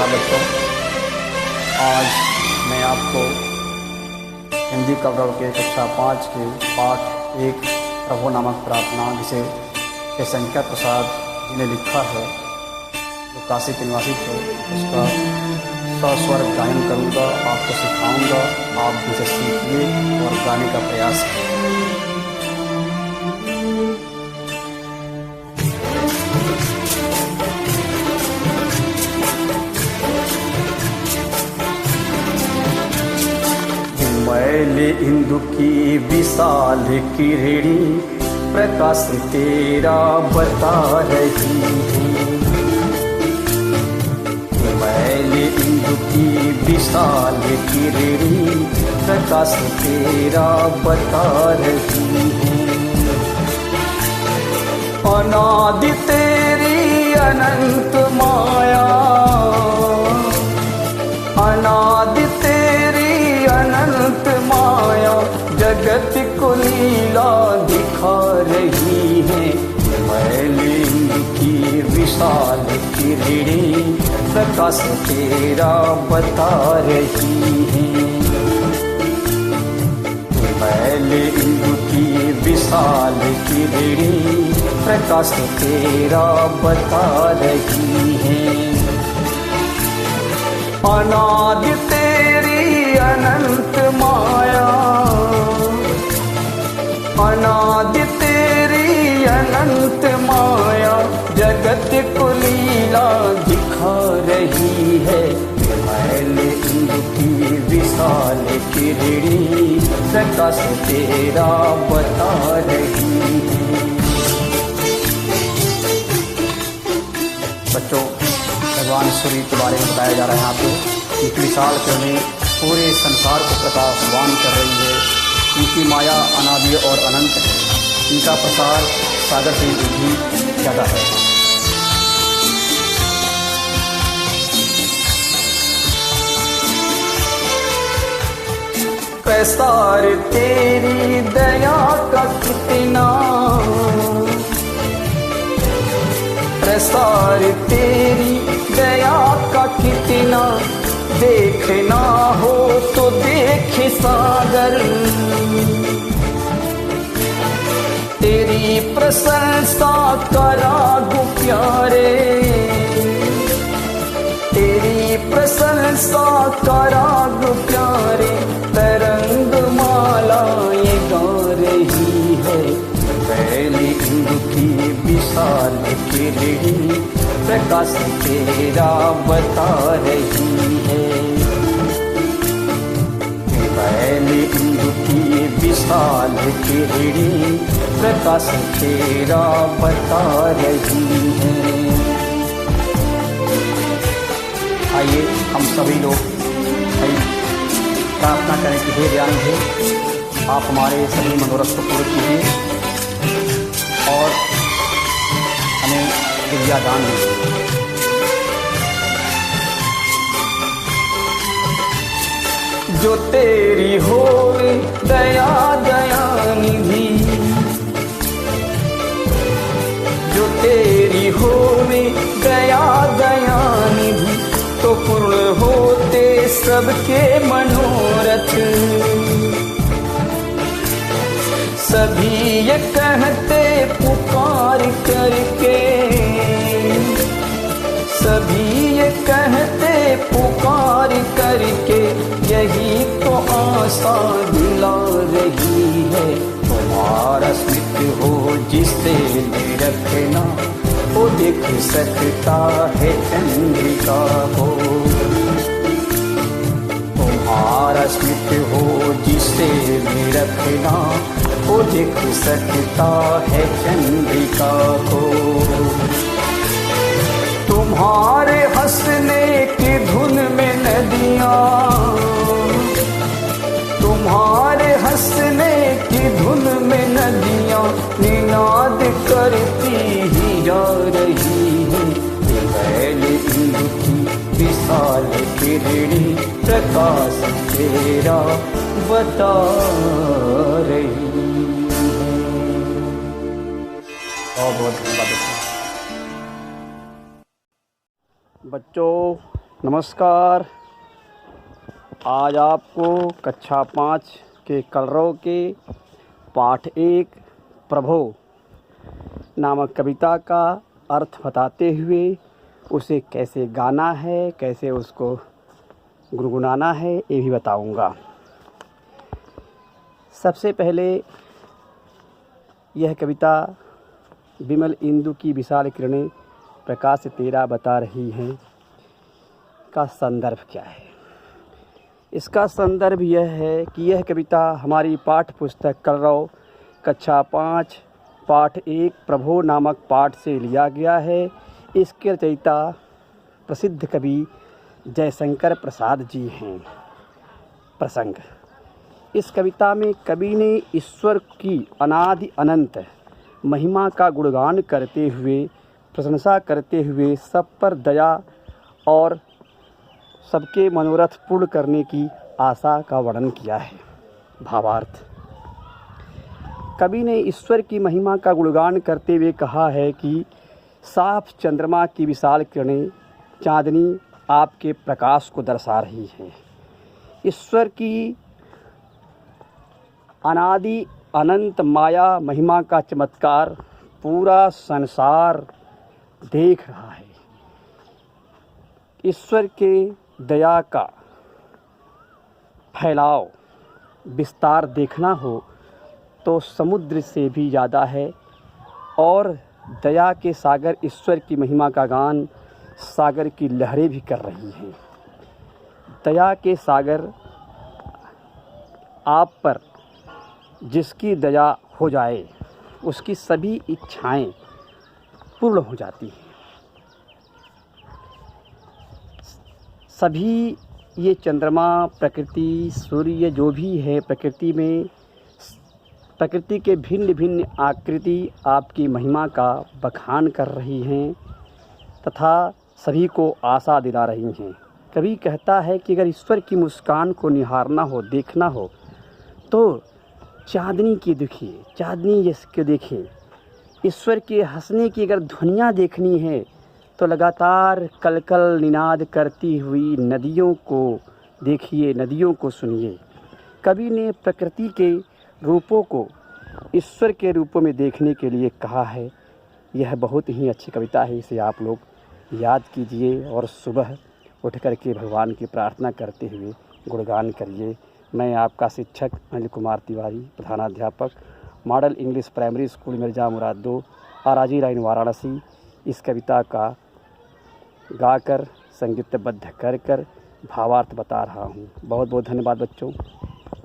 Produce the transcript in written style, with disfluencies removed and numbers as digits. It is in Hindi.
नमस्कार बच्चों। आज मैं आपको हिंदी कव्य के कक्षा 5 के पाठ 1 प्रभु नामक प्रार्थना, जिसे शंकर प्रसाद जी ने लिखा है, जो काशी के निवासी थे, उसका सस्वर गायन करूँगा, आपको सिखाऊंगा। आप इसे सीखिए और गाने का प्रयास करें। मैले इंदु की विशाल किरणी प्रकाश तेरा बता रही है। मैले इंदु की विशाल किरणी प्रकाश तेरा बता रही है। अनादि तेरी अनंत माया, अनादि तेरी अनंत माया जगत को लीला दिखा रही है। मैले इंदु की विशाल किरणी प्रकाश तेरा बता रही है। मैले इंदु की विशाल किरणी प्रकाश तेरा बता रही है। अनादि तेरी अनंत माया, अनादि तेरी अनंत माया जगत को लीला दिखा रही है। मैले इंदु की विशाल किरणी प्रकाश तेरा बता रही है। बच्चों, भगवान सूर्य के बारे में बताया जा रहा है आपको। इनकी विशाल किरणें पूरे संसार को प्रकाशवान कर रही है। इनकी माया अनादि और अनंत है। इनका प्रसार सागर से भी ज़्यादा है। प्रसार तेरी दया का कितना, प्रसार तेरी दया का कितना, देखना हो तो देखे सागर। तेरी प्रशंसा करा गो प्यारे, तेरी प्रशंसा करा गो प्यारे। तरंग माला ये गा रही है। मैले इंदु की विशाल किरणी प्रकाश तेरा बता रही है। मैले इंदु की विशाल किरणी प्रकाश तेरा बता रही है। आइए हम सभी लोग प्रार्थना करें कि हे ज्ञान है, आप हमारे सभी मनोरथ को पूर्ण कीजिए और हमें विद्या दान दीजिए। जो तेरी होवे दया दयानिधि, जो तेरी होवे दया दयानिधि, तो पूर्ण होते सबके मनोरथ। सभी ये कहते पुकार करके, सभी ये कहते पुकार करके, यही तो आशा दिला रही है। तुम्हारा स्मृति हो जिससे रखना, वो देख सकता है चंद्रिका को। तुम्हारा स्मृति हो जिसे भी रखना, वो देख सकता है चंद्रिका को। तुम्हारे हंसने की धुन में नदियाँ, तुम्हारे हंसने की धुन में नदियाँ निनाद करती ही जा रही है। मैले इंदु की विशाल किरणी प्रकाश तेरा बता रही है। बहुत बहुत धन्यवाद बच्चों। नमस्कार। आज आपको कक्षा 5 के कलरव के पाठ 1 प्रभो नामक कविता का अर्थ बताते हुए उसे कैसे गाना है, कैसे उसको गुनगुनाना है, ये भी बताऊंगा। सबसे पहले यह कविता विमल इंदु की विशाल किरणें प्रकाश तेरा बता रही हैं का संदर्भ क्या है। इसका संदर्भ यह है कि यह कविता हमारी पाठ्य पुस्तक कलरव कक्षा 5 पाठ 1 प्रभो नामक पाठ से लिया गया है। इसके रचयिता प्रसिद्ध कवि जयशंकर प्रसाद जी हैं। प्रसंग: इस कविता में कवि ने ईश्वर की अनादि अनंत महिमा का गुणगान करते हुए, प्रशंसा करते हुए सब पर दया और सबके मनोरथ पूर्ण करने की आशा का वर्णन किया है। भावार्थ: कवि ने ईश्वर की महिमा का गुणगान करते हुए कहा है कि साफ चंद्रमा की विशाल किरणें, चांदनी आपके प्रकाश को दर्शा रही हैं। ईश्वर की अनादि अनंत माया महिमा का चमत्कार पूरा संसार देख रहा है। ईश्वर के दया का फैलाव, विस्तार देखना हो तो समुद्र से भी ज़्यादा है, और दया के सागर ईश्वर की महिमा का गान सागर की लहरें भी कर रही हैं। दया के सागर आप पर जिसकी दया हो जाए उसकी सभी इच्छाएं पूर्ण हो जाती हैं। सभी ये चंद्रमा, प्रकृति, सूर्य जो भी है प्रकृति में, प्रकृति के भिन्न भिन्न आकृति आपकी महिमा का बखान कर रही हैं तथा सभी को आशा दिला रही हैं। कवि कहता है कि अगर ईश्वर की मुस्कान को निहारना हो, देखना हो, तो चांदनी की देखिए, चांदनी जिसके देखें। ईश्वर के हंसने की अगर ध्वनियाँ देखनी है तो लगातार कलकल निनाद करती हुई नदियों को देखिए, नदियों को सुनिए। कवि ने प्रकृति के रूपों को ईश्वर के रूपों में देखने के लिए कहा है। यह बहुत ही अच्छी कविता है, इसे आप लोग याद कीजिए और सुबह उठ कर के भगवान की प्रार्थना करते हुए गुणगान करिए। मैं आपका शिक्षक अनिल कुमार तिवारी, प्रधानाध्यापक, model English primary school Mirza Murad 2, Araji line Varanasi, इस कविता का गाकर संगीतबद्ध कर भावार्थ बता रहा हूँ। बहुत बहुत धन्यवाद बच्चों।